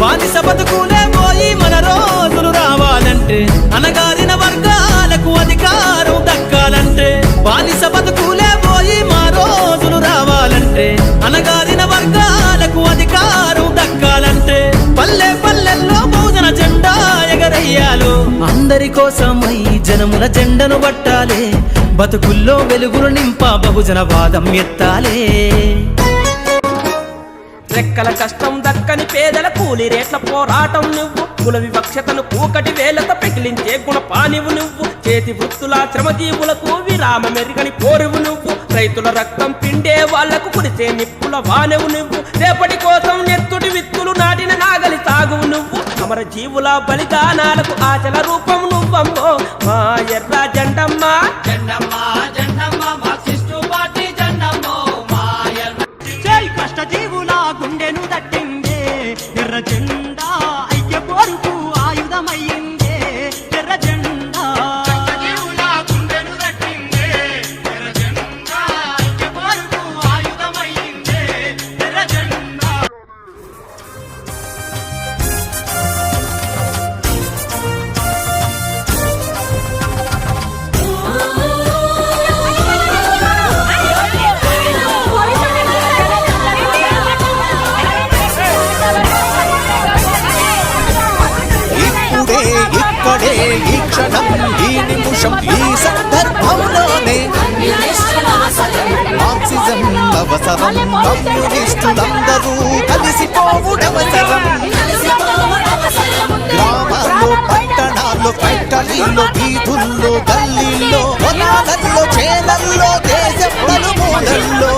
బానిస బతుకులే పోయి మన రోజులు రావాలంటే, అనగారిన వర్గాలకు అధికారం దక్కాలంటే, బానిస బతుకులే పోయి మా రోజులు రావాలంటే, అనగారిన వర్గాలకు అధికారం దక్కాలంటే, పల్లె పల్లెల్లో బహుజన జెండా ఎగరయ్యాలో, అందరి కోసమై జనముల జెండను పట్టాలే, బతుకుల్లో వెలుగులు నింప బహుజన వాదం ఎత్తాలే. రెక్కల కష్టం దక్కని పేదల కూలి రేట్ల పోరాటం నువ్వు, కుల వివక్షతను కూకటి వేలతో పెకిలించే గుణపానివు నువ్వు, చేతి వృత్తుల శ్రమజీవులకు విరామ మెరుగని పోరువు నువ్వు, రైతుల రక్తం పిండే వాళ్లకు కురిసే నిప్పుల వానెవు నువ్వు, రేపటి కోసం నెత్తుటి విత్తులు నాటిన నాగలి సాగువు నువ్వు, అమర జీవుల బలిదానాలకు ఆచల రూపం నువ్వమ్మో మా ఎర్ర జెండమ్మా. జెండమ్మా జెండమ్మా మార్క్సిస్టు పార్టీ జెండమ్మో మా ఎర్ర కష్టజీవుల గుండెను దట్టిందే ఎర్ర జెండా, ఐక్య పోరుకు ఆయుధమయ్యిందే ఎర్ర జెండా. కష్టజీవుల గుండెను దట్టిందే ఎర్ర జెండా, ఐక్య పోరుకు ఆయుధమయ్యిందే ఎర్ర జెండా. ఇక్కడే ఈ క్షణం ఈ నిమిషం ఈ సందర్భంలోనే మార్క్సిజం అవసరం, కమ్యూనిస్టులందరూ కలిసిపోవుడవసరం. గ్రామాల్లో పట్టణాల్లో ఫ్యాక్టరీల్లో వీధుల్లో గల్లీల్లో పొలాలల్లో చేలల్లో దేశం నలుమూలల్లో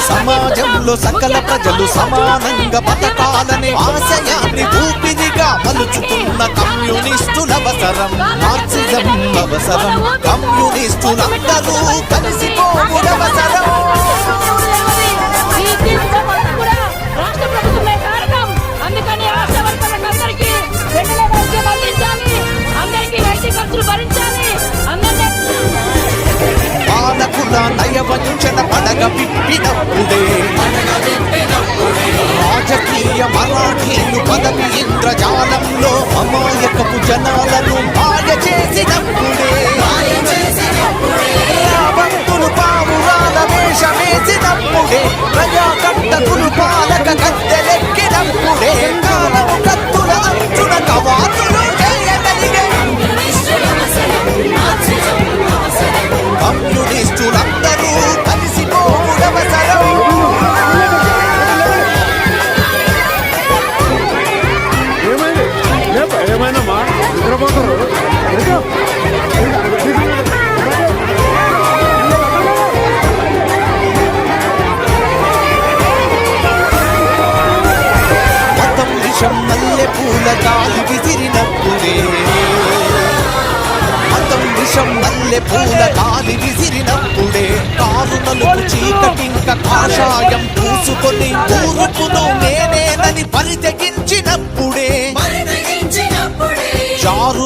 సమాజంలో సకల ప్రజలు సమానంగా బతకాలనే ఆశయాన్ని ఊపిరిగా మలుచుతున్న కమ్యూనిస్టులవసరం, మార్క్సిజం అవసరం, కమ్యూనిస్టులందరూ కలిసిపోవుడవసరం. పాలకుల నయవంచన పడగ విప్పినప్పుడే, రాజకీయ మరాఠీలు పదవి ఇంద్రజాలంలో అమాయకపు జనాలను మాయ చేసినప్పుడే, రాబంతులు పావురాల వేషమేసినప్పుడే, ప్రజాకంటకులు పాలక గద్దెలెక్కినప్పుడే, కాలము కత్తుల అంచున కవాతులు చేయగలిగే కమ్యూనిస్టులందరూ కలిసిపోవుడవసరం. ఏమైనా నిద్రపోతారు. మతం విషం మల్లె పూల గాలి విసిరినప్పుడే, మతం విషం మల్లె పూల గాలి విసిరినప్పుడే, కారు నలుపు చీకటింక కాషాయం పూసుకొని ఊరుకును నేనేనని పరితెగించినప్పుడే, జారు